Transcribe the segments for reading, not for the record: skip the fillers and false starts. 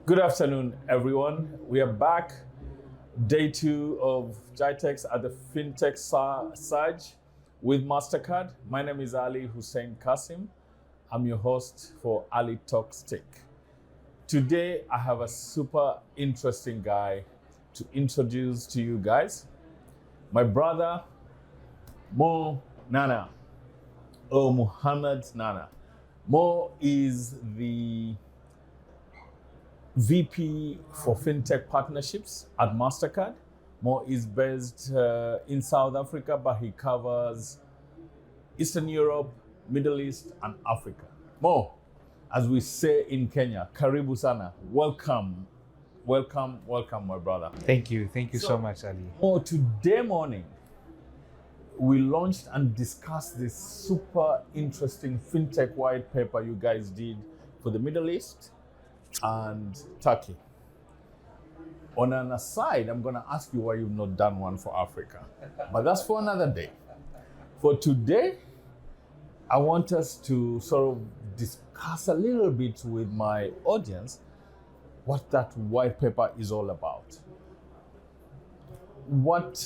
Good afternoon, everyone. We are back, day two of GITEX at the FintechSurge with MasterCard. My name is Ali Hussein Kasim. I'm your host for Ali Talks Tech. Today, I have a super interesting guy to introduce to you guys. My brother, Mo Nana, or Muhammad Nana. Mo is the VP for FinTech Partnerships at MasterCard. Mo is based in South Africa, but he covers Eastern Europe, Middle East, and Africa. Mo, as we say in Kenya, karibu sana. Welcome, my brother. Thank you so much, Ali. Mo, today morning, we launched and discussed this super interesting FinTech white paper you guys did for the Middle East and Turkey. On an aside, I'm going to ask you why you've not done one for Africa, but that's for another day. For today, I want us to sort of discuss a little bit with my audience what that white paper is all about. What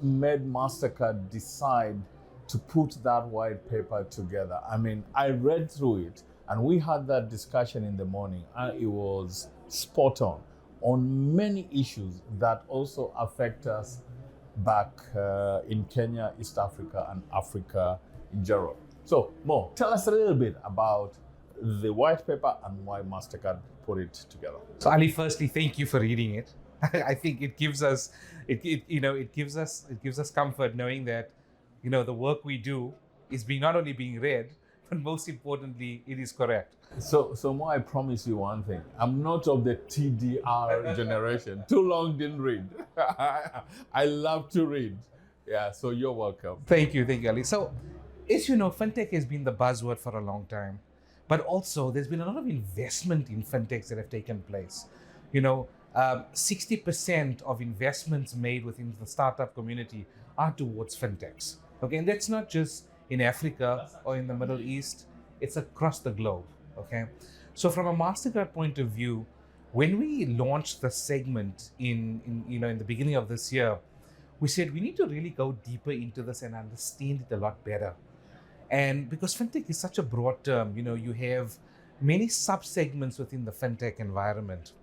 made MasterCard decide to put that white paper together? I mean, I read through it, and we had that discussion in the morning, and it was spot on many issues that also affect us back in Kenya, East Africa, and Africa in general. So, Mo, tell us a little bit about the white paper and why MasterCard put it together. So, Ali, firstly, thank you for reading it. I think it gives us, it gives us comfort knowing that, the work we do is not only being read, but most importantly, it is correct. So Mo, I promise you one thing. I'm not of the TDR generation. Too long didn't read. I love to read. Yeah, so you're welcome. Thank you, Ali. So, as you know, fintech has been the buzzword for a long time, but also there's been a lot of investment in fintechs that have taken place. 60% of investments made within the startup community are towards fintechs. Okay, and that's not just in Africa or in the Middle East, it's across the globe, okay? So from a MasterCard point of view, when we launched the segment in the beginning of this year, we said we need to really go deeper into this and understand it a lot better. And because fintech is such a broad term, you have many sub-segments within the fintech environment.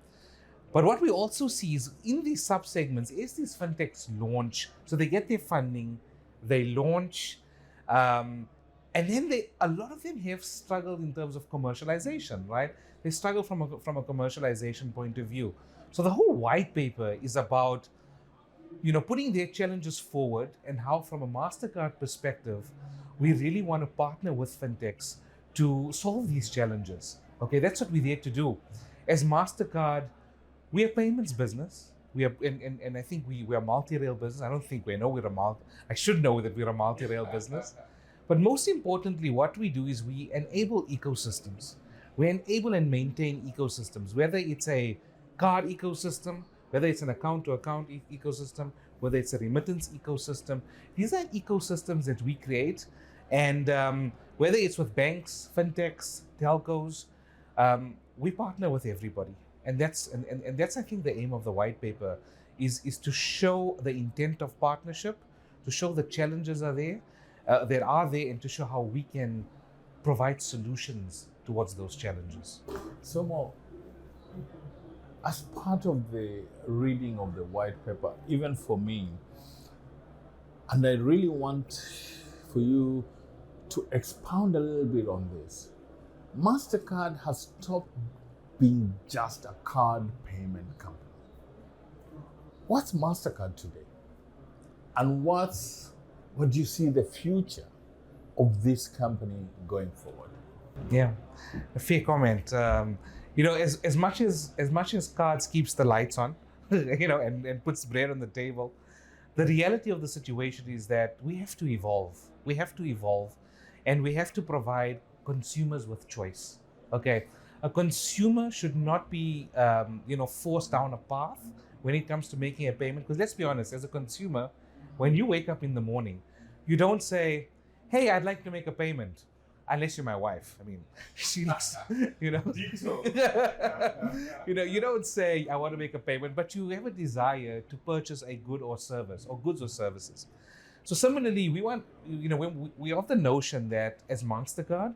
But what we also see is in these sub-segments, as these fintechs launch, so they get their funding, they launch, and then a lot of them have struggled in terms of commercialization, right? They struggle from a commercialization point of view. So the whole white paper is about, putting their challenges forward and how, from a MasterCard perspective, we really want to partner with fintechs to solve these challenges. Okay, that's what we're there to do. As MasterCard, we are payments business. We are, and I think we are multi-rail business. I don't think we know I should know that we're a multi-rail business. But most importantly, what we do is we enable ecosystems. We enable and maintain ecosystems, whether it's a card ecosystem, whether it's an account-to-account ecosystem, whether it's a remittance ecosystem. These are ecosystems that we create. And whether it's with banks, fintechs, telcos, we partner with everybody. And that's I think the aim of the white paper is to show the intent of partnership, to show the challenges that are there, and to show how we can provide solutions towards those challenges. So Mo, as part of the reading of the white paper, even for me, and I really want for you to expound a little bit on this, MasterCard has stopped being just a card payment company. What's MasterCard today? And what do you see the future of this company going forward? Yeah, a fair comment. As much as cards keeps the lights on, and puts bread on the table, the reality of the situation is that we have to evolve. We have to evolve, and we have to provide consumers with choice. Okay. A consumer should not be, forced down a path when it comes to making a payment. Because let's be honest, as a consumer, when you wake up in the morning, you don't say, hey, I'd like to make a payment. unless you're my wife. I mean, she looks, you know, you don't say I want to make a payment, but you have a desire to purchase a good or service or goods or services. So similarly, we want, when we have the notion that as Mastercard,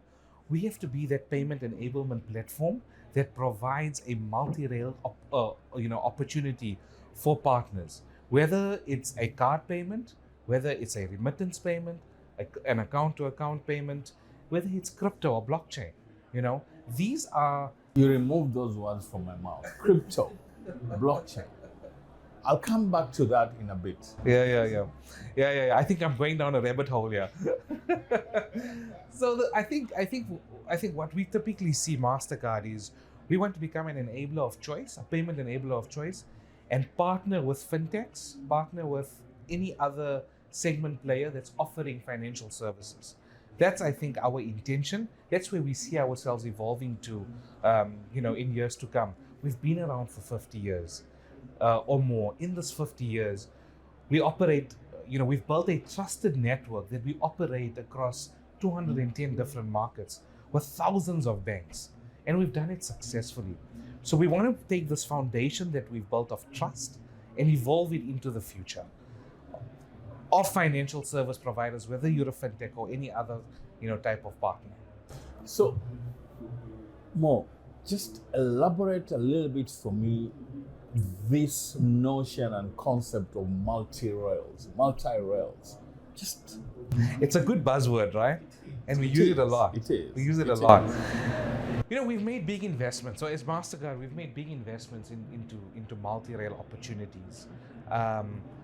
we have to be that payment enablement platform that provides a multi-rail opportunity for partners, whether it's a card payment, whether it's a remittance payment, an account-to-account payment, whether it's crypto or blockchain. These are. You removed those words from my mouth. Crypto, blockchain. I'll come back to that in a bit. Yeah. I think I'm going down a rabbit hole here. So I think what we typically see Mastercard is we want to become an enabler of choice, a payment enabler of choice, and partner with fintechs, partner with any other segment player that's offering financial services. That's, I think, our intention. That's where we see ourselves evolving to, in years to come. We've been around for 50 years or more. In this 50 years, we operate, we've built a trusted network that we operate across 210 different markets with thousands of banks. And we've done it successfully. So we want to take this foundation that we've built of trust and evolve it into the future of financial service providers, whether you're a fintech or any other, type of partner. So, Mo, just elaborate a little bit for me this notion and concept of multi-rails. It's a good buzzword, right? And we use it a lot. It is. We use it a lot. We've made big investments. So as Mastercard, we've made big investments into multi-rail opportunities.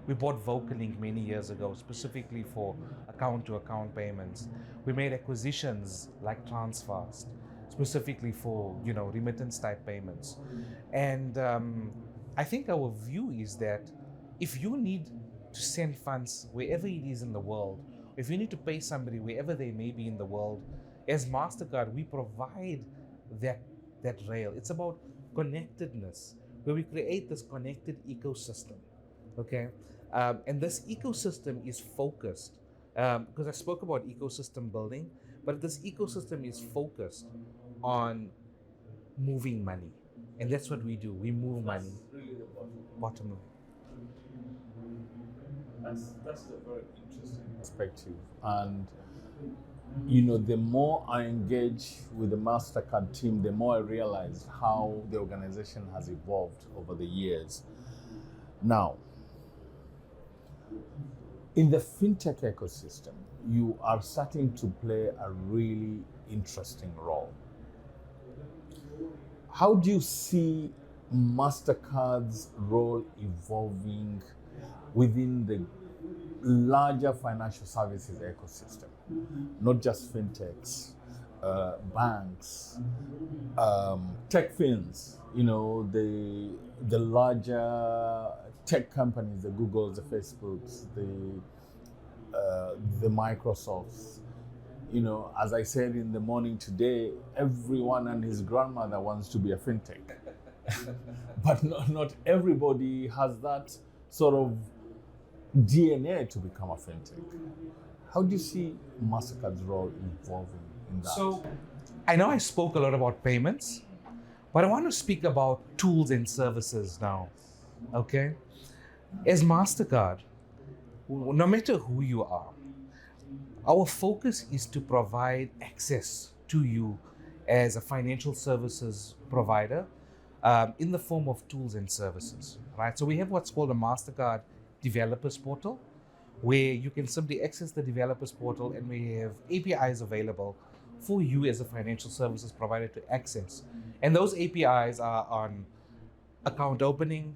We bought Vocalink many years ago, specifically for account-to-account payments. We made acquisitions like Transfast, specifically for remittance-type payments. And I think our view is that if you need to send funds wherever it is in the world, if you need to pay somebody wherever they may be in the world, as Mastercard, we provide that rail. It's about connectedness, where we create this connected ecosystem. Okay, and this ecosystem is focused because I spoke about ecosystem building, but this ecosystem is focused on moving money, and that's what we do. We move money. Really the Bottom line. That's a very interesting perspective. And the more I engage with the Mastercard team, the more I realize how the organization has evolved over the years. Now, in the fintech ecosystem, you are starting to play a really interesting role. How do you see Mastercard's role evolving within the larger financial services ecosystem? Not just fintechs, banks, tech fins, the larger tech companies, the Googles, the Facebooks, the Microsofts. As I said in the morning today, everyone and his grandmother wants to be a fintech. But not everybody has that sort of DNA to become a fintech. How do you see Mastercard's role evolving in that? So, I know I spoke a lot about payments, but I want to speak about tools and services now. Okay? As Mastercard, no matter who you are, our focus is to provide access to you as a financial services provider in the form of tools and services, right? So we have what's called a Mastercard Developers Portal, where you can simply access the Developers Portal, and we have APIs available for you as a financial services provider to access. And those APIs are on account opening,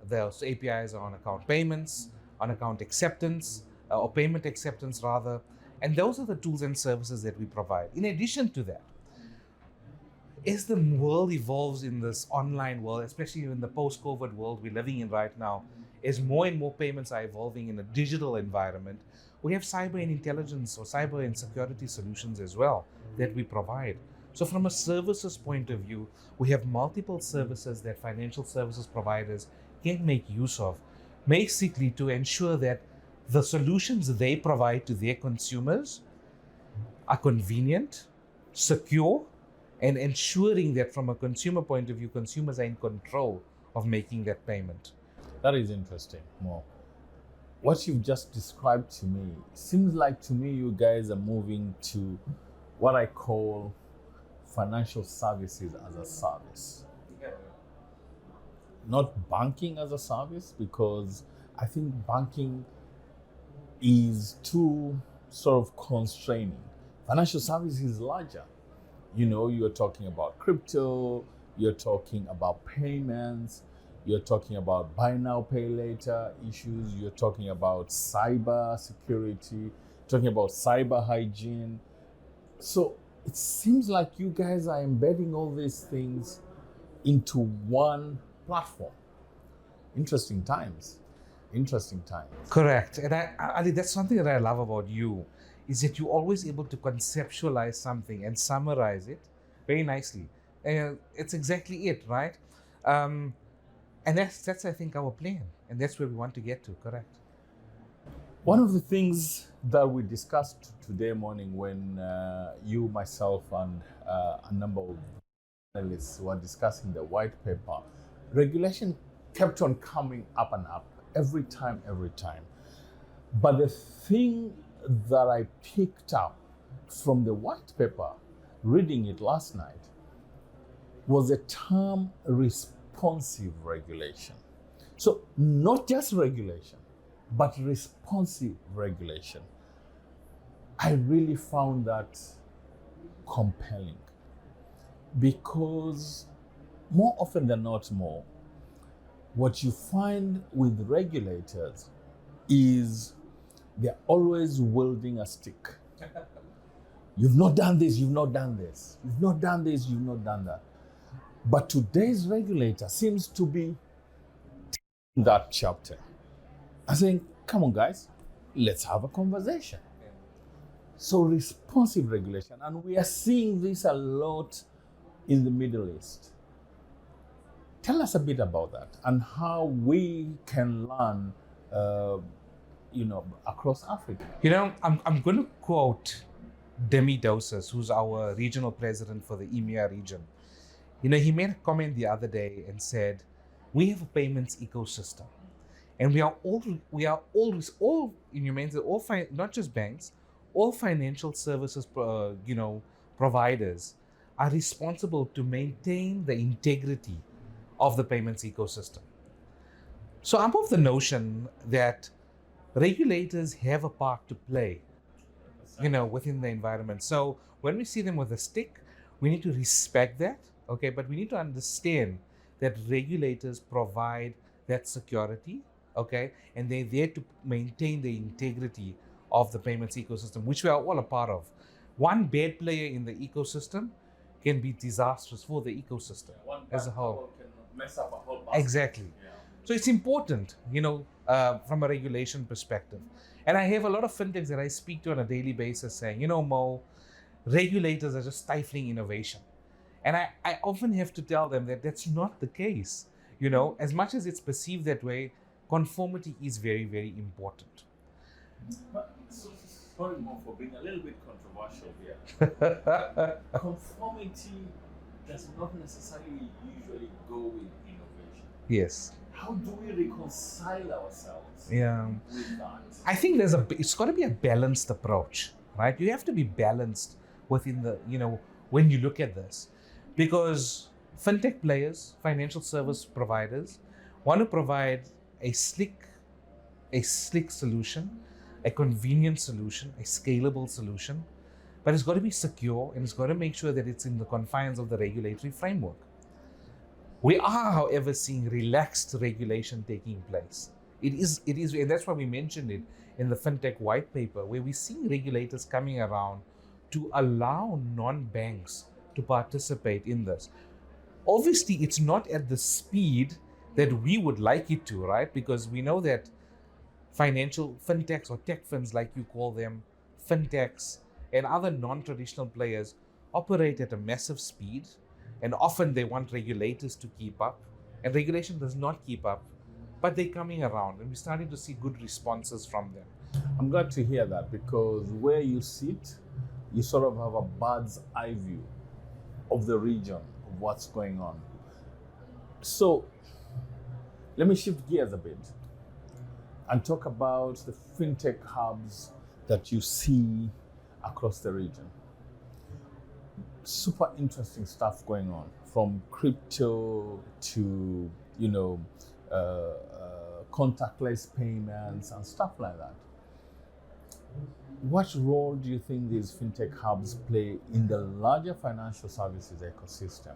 those APIs are on account payments, on account acceptance, or payment acceptance rather. And those are the tools and services that we provide. In addition to that, as the world evolves in this online world, especially in the post-COVID world we're living in right now, as more and more payments are evolving in a digital environment, we have cyber and intelligence or cyber and security solutions as well that we provide. So from a services point of view, we have multiple services that financial services providers can make use of, basically to ensure that the solutions they provide to their consumers are convenient, secure, and ensuring that from a consumer point of view, consumers are in control of making that payment. That is interesting. More. What you've just described to me seems like to me you guys are moving to what I call financial services as a service. Not banking as a service, because I think banking is too sort of constraining. Financial services is larger. You know, you're talking about crypto, you're talking about payments, you're talking about buy now, pay later issues, you're talking about cyber security, talking about cyber hygiene. So it seems like you guys are embedding all these things into one platform. Interesting times. Interesting times. Correct. And Ali, that's something that I love about you, is that you're always able to conceptualize something and summarize it very nicely. And it's exactly it, right? And that's I think our plan, and that's where we want to get to. Correct. One of the things that we discussed today morning when you, myself, and a number of analysts were discussing the white paper, regulation kept on coming up and up every time. But the thing that I picked up from the white paper, reading it last night, was the term responsive regulation. So not just regulation, but responsive regulation. I really found that compelling, because more often than not, what you find with regulators is they're always wielding a stick. You've not done this, you've not done this. You've not done this, you've not done that. But today's regulator seems to be in that chapter. I think, come on guys, let's have a conversation. So responsive regulation, and we are seeing this a lot in the Middle East. Tell us a bit about that and how we can learn, across Africa. I'm going to quote Demi Doses, who's our regional president for the EEMEA region. He made a comment the other day and said, we have a payments ecosystem, and we are always in your mindset, not just banks, all financial services, providers are responsible to maintain the integrity of the payments ecosystem. So I'm of the notion that regulators have a part to play, within the environment. So when we see them with a stick, we need to respect that, okay? But we need to understand that regulators provide that security, okay? And they're there to maintain the integrity of the payments ecosystem, which we are all a part of. One bad player in the ecosystem can be disastrous for the ecosystem as a whole. Can mess up a whole basket. Exactly. Yeah. So it's important, from a regulation perspective. And I have a lot of fintechs that I speak to on a daily basis saying, Mo, regulators are just stifling innovation. And I often have to tell them that that's not the case. As much as it's perceived that way, conformity is very, very important. But sorry, Mo, for being a little bit controversial here. Conformity does not necessarily usually go with innovation. Yes. How do we reconcile ourselves with that? I think it's got to be a balanced approach, right? You have to be balanced within the, when you look at this, because fintech players, financial service providers, want to provide a slick solution, a convenient solution, a scalable solution, but it's got to be secure, and it's got to make sure that it's in the confines of the regulatory framework. We are, however, seeing relaxed regulation taking place. It is, and that's why we mentioned it in the FinTech white paper, where we're seeing regulators coming around to allow non-banks to participate in this. Obviously, it's not at the speed that we would like it to, right? Because we know that financial fintechs, or tech fins like you call them, fintechs and other non-traditional players operate at a massive speed, and often they want regulators to keep up, and regulation does not keep up, but they're coming around, and we're starting to see good responses from them. I'm glad to hear that, because where you sit, you sort of have a bird's eye view of the region, of what's going on. So let me shift gears a bit and talk about the fintech hubs that you see across the region. Super interesting stuff going on, from crypto to, contactless payments and stuff like that. What role do you think these fintech hubs play in the larger financial services ecosystem?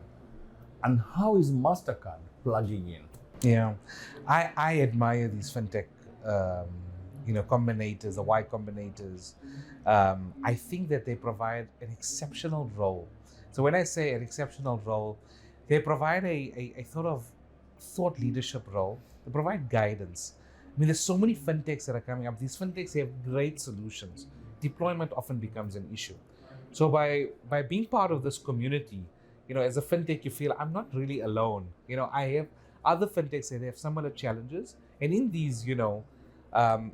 And how is MasterCard plugging in? Yeah, I admire these fintech, combinators, the Y combinators. I think that they provide an exceptional role. So when I say an exceptional role, they provide a sort of thought leadership role. They provide guidance. I mean, there's so many fintechs that are coming up. These fintechs have great solutions. Deployment often becomes an issue. So by being part of this community, as a fintech, you feel I'm not really alone. I have other fintechs that have similar challenges, and in these, in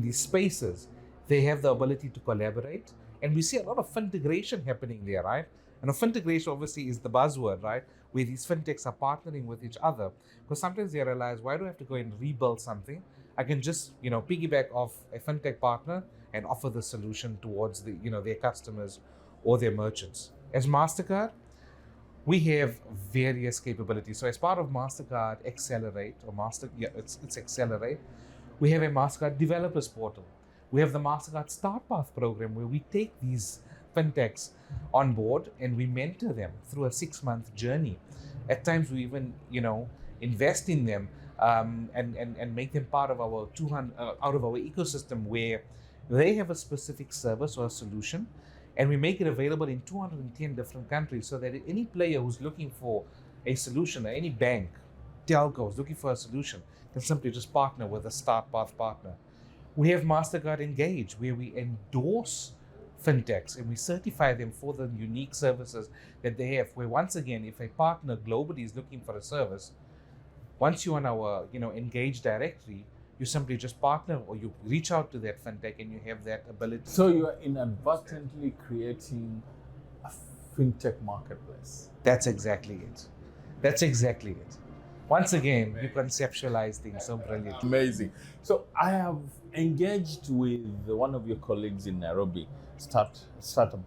these spaces, they have the ability to collaborate, and we see a lot of fintegration happening there, right? And fintegration obviously is the buzzword, right? Where these fintechs are partnering with each other, because sometimes they realize, why do I have to go and rebuild something? I can just, piggyback off a fintech partner and offer the solution towards their customers or their merchants. As MasterCard, we have various capabilities. So as part of MasterCard Accelerate, it's Accelerate, we have a MasterCard Developers Portal. We have the MasterCard Start Path program, where we take these fintechs on board and we mentor them through a 6-month journey. At times we even, invest in them and make them part of our out of our ecosystem, where they have a specific service or a solution, and we make it available in 210 different countries, so that any player who's looking for a solution, or any bank, telco is looking for a solution, can simply just partner with a Start Path partner. We have MasterCard Engage, where we endorse fintechs and we certify them for the unique services that they have, where once again, if a partner globally is looking for a service, once you're on our Engage directory, you simply just partner, or you reach out to that fintech and you have that ability. So you are inadvertently creating a fintech marketplace. That's exactly it. Once again, you conceptualize things so brilliantly. Amazing. So I have engaged with one of your colleagues in Nairobi, startup.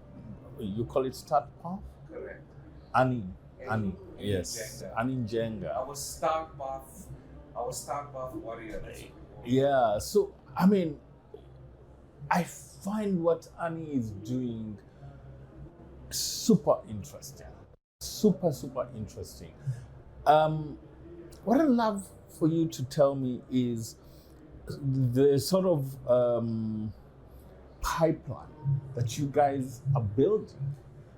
You call it Start Path? Correct. Annie, yes, Annie Njenga. Our Start Path warrior. Yeah, so I find what Annie is doing super interesting. Super interesting. What I'd love for you to tell me is the sort of pipeline that you guys are building,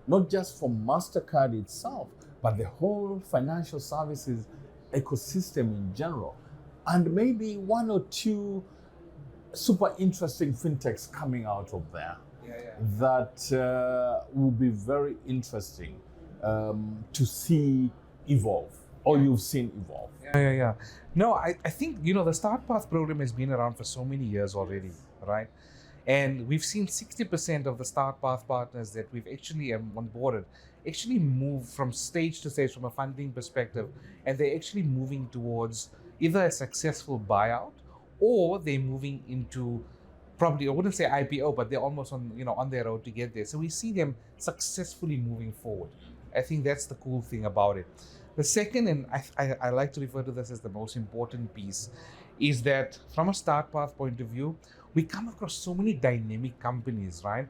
not just for MasterCard itself, but the whole financial services ecosystem in general. And maybe one or two super interesting fintechs coming out of there that will be very interesting to see evolve, or you've seen evolve. Yeah. No, I think, the Start Path program has been around for so many years already, right? And we've seen 60% of the Start Path partners that we've actually onboarded actually move from stage to stage from a funding perspective, and they're actually moving towards either a successful buyout, or they're moving into, probably, I wouldn't say IPO, but they're almost on their road to get there. So we see them successfully moving forward. I think that's the cool thing about it. The second, and I like to refer to this as the most important piece, is that from a Start Path point of view, we come across so many dynamic companies, right?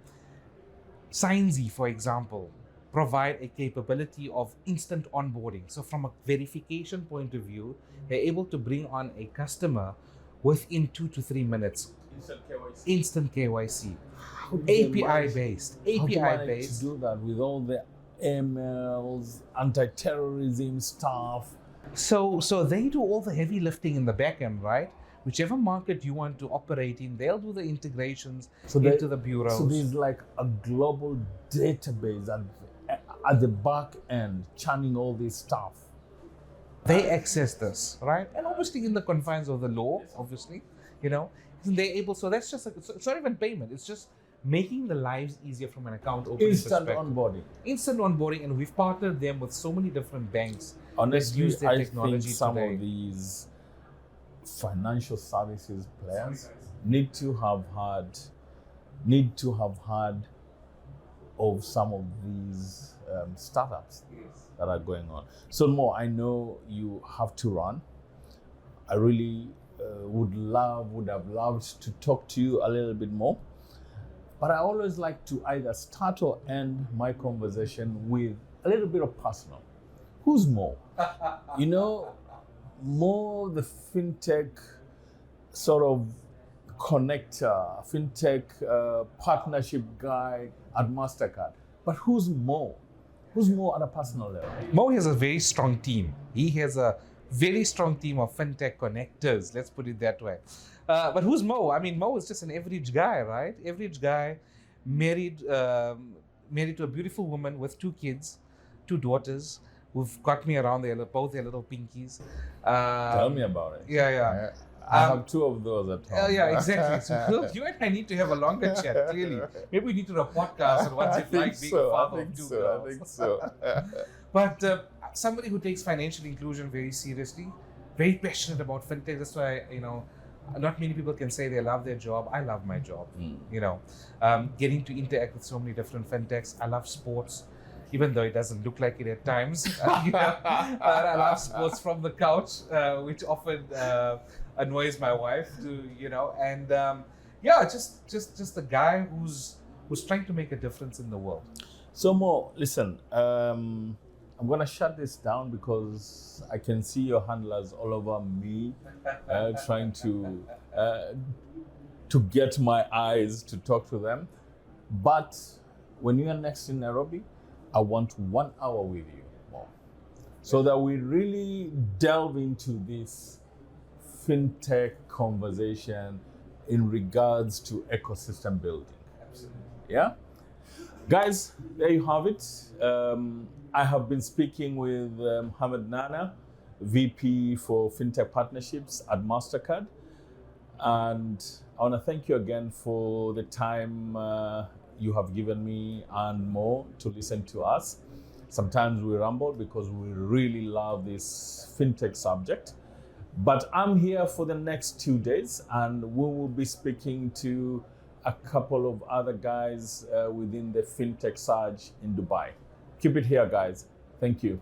Signsy, for example, provide a capability of instant onboarding. So from a verification point of view, they're able to bring on a customer within 2 to 3 minutes. Instant KYC. API based. How do you manage to do that with all the MLs, anti-terrorism stuff? So they do all the heavy lifting in the back end, right? Whichever market you want to operate in, they'll do the integrations into the bureaus. So there's like a global database at the back end churning all this stuff. They access this, right? And obviously in the confines of the law, obviously. you know. And they're able, so that's just, it's not even payment, it's just making the lives easier from an account opening Instant perspective. onboarding. Instant onboarding, and we've partnered them with so many different banks that Honestly, use their I technology think some today. of these financial services players need to have had of some of these startups that are going on. So Mo, I know you have to run. I really would have loved to talk to you a little bit more. But I always like to either start or end my conversation with a little bit of personal. Who's Mo? You know, Mo, the fintech sort of connector, fintech partnership guy at MasterCard. But who's Mo? Who's Mo at a personal level? Mo has a very strong team. He has a very strong team of fintech connectors, let's put it that way. But who's Mo? I mean, Mo is just an average guy, right? Average guy, married to a beautiful woman with 2 kids, 2 daughters, who've got me around both their little pinkies. Tell me about it. Yeah. I have 2 of those at home. Yeah, exactly. So you and I need to have a longer chat, clearly. Maybe we need to do a podcast on what's it like being a father of 2 girls. I think so. But somebody who takes financial inclusion very seriously, very passionate about fintech. That's why, not many people can say they love their job. I love my job. Getting to interact with so many different fintechs. I love sports, even though it doesn't look like it at times. I love sports from the couch, which often annoys my wife just a guy who's trying to make a difference in the world. So Mo, listen, I'm gonna shut this down because I can see your handlers all over me, trying to get my eyes to talk to them. But when you are next in Nairobi, I want 1 hour with you, Mo, so that we really delve into this fintech conversation in regards to ecosystem building. Absolutely. Yeah? Guys, there you have it. I have been speaking with Mohammed Nana, VP for Fintech Partnerships at MasterCard. And I want to thank you again for the time you have given me and Mo to listen to us. Sometimes we ramble because we really love this fintech subject. But I'm here for the next 2 days, and we will be speaking to a couple of other guys within the FintechSurge in Dubai. Keep it here, guys. Thank you.